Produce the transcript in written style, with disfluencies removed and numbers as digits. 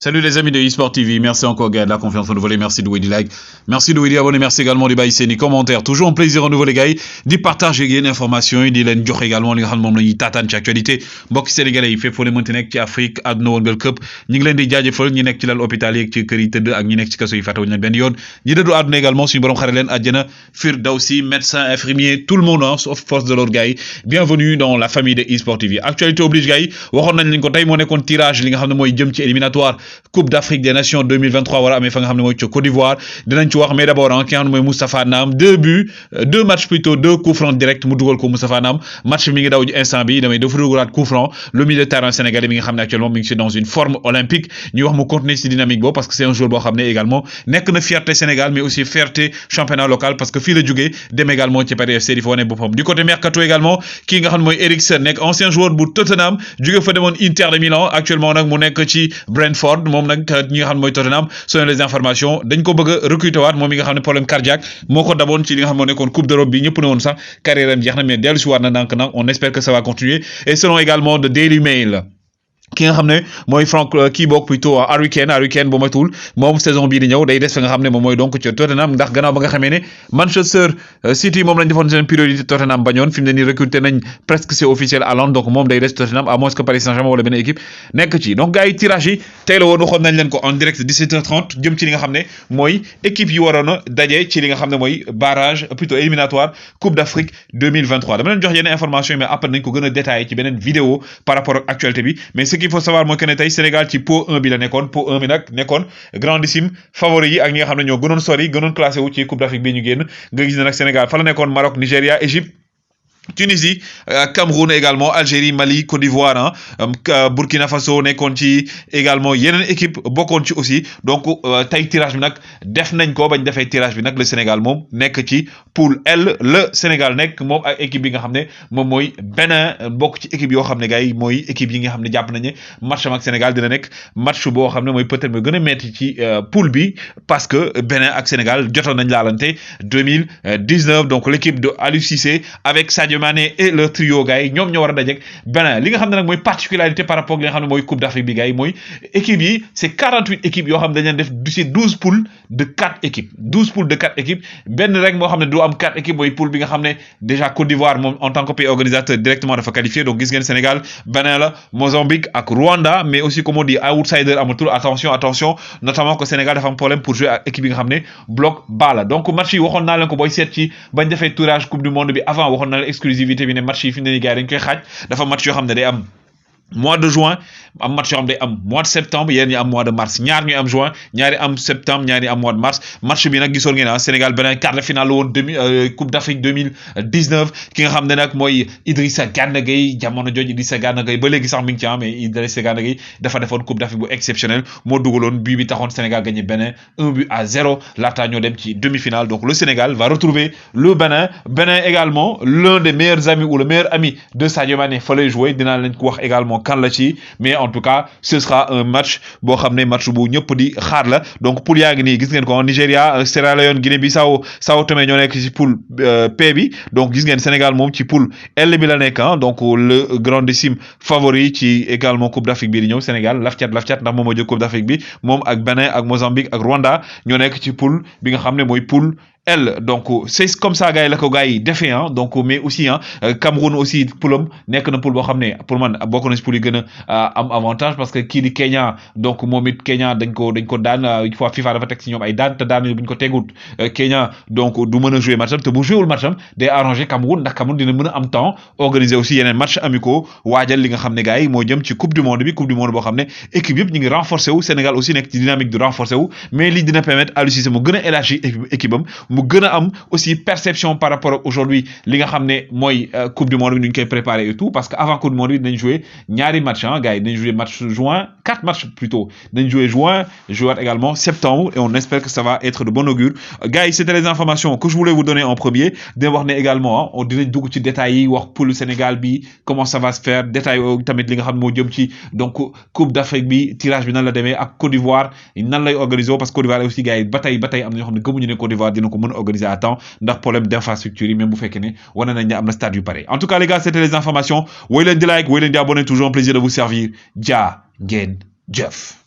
Salut les amis de eSport TV, merci encore gars de la confiance renouvelée, merci de vous like, merci de vous abonner, merci également de baisser les commentaires, toujours un plaisir renouvelé gars, de partager des informations, de leen jox également li nga xam moom la ñuy taataan ci actualité mbokk sénégalais yi fépp foo leen mënti nekk ci Afrique àdduna wërngal këpp ñi ngi leen di jaajëfal ñi nekk ci lal hôpital yi ci kër yi tëdd ak ñi nekk ci kaso yi fàttewuñu leen benn yoon ñi dëddu àdduna également suñu borom xare leen àjjana Firdawsi médecin infirmier tout le monde sauf force de l'ordre gars yi bienvenue dans la famille de eSport TV actualité oblige gars yi waxoon nañ leen ko tey moo nekkoon tirage li nga xam ne mooy jëm ci éliminatoire Coupe d'Afrique des Nations 2023 wala amee fa nga xam ne mooy ci Côte d'Ivoire dinañ ci wax mais d'abord ki nga xam ne mooy Moustapha Nam 2 buts 2 matchs plutôt 2 coups francs direct mu dugal ko Moustapha Nam match mi ngi daw ci instant bi damay dafa dugalaat coup franc le milieu de terrain sénégalais mi nga xam ne actuellement mi ngi dans une forme olympique ñuy wax mu continuer ci dynamique boobu parce que c'est un joueur boo xam ne également nekk na fierté Sénégal mais aussi fierté championnat local parce que fii la jógee dem également ci Paris FC di fa wane boppam du côté mercato également kii nga xam ne mooy Eriksen nekk ancien joueur bu Tottenham jóge fa demoon Inter de Milan actuellement nag mu nekk ci Brentford moom nag ñi nga xam ne mooy Tottenham selon les informations dañ ko bëgg a recruter waat moom mi nga xam ne problème cardiaque moo ko daboon ci li nga xam moo nekkoon Coupe d'Europe bi ñëpp ne woon sax carrière am jeex na mais dellu si waat na ndànk-ndànk on espère que ça va continuer et selon également de Daily Mail ki nga xam ne mooy Franck kii bokk plutôt Harry Kane bu matul moom saison bii di ñëw day des fa nga xam ne moom mooy donc ci Tottenham ndax gannaaw ba nga xamee ne Manchester City moom lañ defoon seen priorité Tottenham bañoon fi mu ne nii recruter nañ presque c'est officiel Haaland donc moom day des Tottenham à moins que Paris Saint-Germain wala benn équipe nekk ci donc gars yi tirage yi tey la woon waxoon nañ leen ko en direct 17h30 jëm ci li nga xam ne mooy équipe yi waroon a daje ci li nga xam ne mooy barrage plutôt éliminatoire Coupe d'Afrique 2023 dama leen jox yenn information mais après nañ ko gën a détaillé ci beneen vidéo par rapport ak actualité bi mais il faut savoir mooy que ne tey Sénégal ci pot 1 bi la nekkoon pot 1 bi nag nekkoon grandissime favori yi ak ñi nga xam ne ñoo gënoon sori gënoon classé wu ci Coupe d'Afrique bi ñu génn nga gis ne nag Sénégal fa la nekkoon Maroc Nigéria Égypte Tunisie Cameroun également Algérie Mali Côte d'Ivoire Burkina Faso nekkoon ci également yeneen équipe bokkoon ci aussi donc tey tirage bi nag def nañ ko bañ defee tirage bi nag le Sénégal moom nekk ci poule L le Sénégal nekk moom ak équipe bi nga xam ne moom mooy Bénin bokk ci équipe yoo xam ne gars yi mooy équipe yi nga xam ne jàpp nañ ne match am ak Sénégal dina nekk match boo xam ne mooy peut-être mooy gën a metti ci poule bi parce que Bénin ak Sénégal jotoon nañ laalante 2019 donc l'équipe de Aliou Cissé avec Sadio Mané et le trio gars yi ñoom ñoo war a dajeek Bénin li nga xam ne nag mooy particularité par rapport ak li nga xam ne mooy Coupe d'Afrique bi gars yi mooy équipe yi c'est 48 équipes yoo xam ne dañ leen def ci 12 poules de 4 équipes 12 poules de 4 équipes benn rek moo xam ne du am 4 équipes mooy poule bi nga xam ne déjà Côte d'Ivoire moom en tant que pays organisateur directement dafa qualifié donc gis ngeen Sénégal Bénin la Mozambique ak Rwanda mais aussi comme on dit outsider amatul attention notamment que Sénégal dafa am problème pour jouer ak équipe yi nga xam ne bloc bas la donc match yi waxoon naa leen ko booy seet ci bañ defee tirage Coupe du monde bi avant waxoon naa leen exclusivité bi ne match yi fi mu ne nii gars yi dañ koy xaaj dafa match yoo xam ne day am mois de juin am match yoo xam day am mois de septembre yéen ñi am mois de mars ñaar ñuy am juin ñaari am septembre ñaari am mois de mars match bi nag gisoon ngeen Sénégal beneen quart de finale la woon Coupe d'Afrique 2019 ki nga xam ne nag mooy Idrissa Gana Gueye jamono jooju Idrissa Gana Gueye ba léegi sax mi ngi ci mais Idrissa Gana Gueye dafa defoon Coupe d'Afrique bu exceptionnel moo dugaloon bii bi taxoon Sénégal gagné Bénin 1-0 laataa ñoo dem ci demi-finale donc le Sénégal va retrouver le Bénin également l'un des meilleurs amis ou le meilleur ami de Sadio Mané fa lay jouer dinaa leen ko wax également kan la ci mais en tout cas ce sera un match boo xam ne match bu ñëpp di xaar la donc poule yaa ngi nii gis ngeen ko Nigéria Sierra Leone Guinée-Bissau Sao Tomé ñoo nekk ci poule P bi donc gis ngeen Sénégal moom ci poule L bi la nekk donc le grandissime favori ci également Coupe d'Afrique bi di ñëw Sénégal laf-cat ndax moom moo jël Coupe d'Afrique bi moom ak Bénin ak Mozambique ak Rwanda ñoo nekk ci poule bi nga xam ne mooy poule L donc c'est comme ça gars yi la ko gars yi defee donc mais aussi Cameroun aussi poulam nekk na poule boo xam ne pour man bokk na ci poule yi gën a am avantage parce que kii di Kenya donc moom it Kenya dañ ko daan une fois FIFA dafa teg ci ñoom ay daan te daan bu ñu ko tegut Kenya donc du mën a jouer matcham te bu joué wul matcham day arranger Cameroun ndax Cameroun dina mën a am temps organiser aussi yeneen match amicaux waajal li nga xam ne gars yi moo jëm ci coupe du monde boo xam ne équipe yëpp ñu ngi renforcer wu Sénégal aussi nekk ci dynamique de renforcer wu mais lii dina permettre Aliou Cissé mu gën a élargir équipe am mu gën a am aussi perception par rapport ak aujourd'hui li nga xam ne mooy coupe du monde bi nu ñu koy préparer et tout parce que avant coupe du monde bi dinañ jouer ñaari match gars yi dinañ jouer match juin 4 matchs plutôt dinañ jouer juin jouer également septembre et on espère que ça va être de bon augure gars yi c'était les informations que je voulais vous donner en premier dina wax ne également on dinañ dugg ci détails yi wax poule Sénégal bi comment ça va se faire détail tamit li nga xam ne moo jëm ci donc coupe d'Afrique bi tirage bi nan la demee ak Côte d'Ivoire nan lay organiser parce que Côte d'Ivoire aussi gars yi ba tey am na ñoo xam ne gëmuñu ne Côte d'Ivoire dina ko mën a organiser à temps ndax problème d'infrastructure yi même bu fekkee ne wane nañ ne am na stade yu pare en tout cas les gars c'était les informations woy leen di like woy leen di abonner toujours un plaisir de vous servir jaa ngeen jëf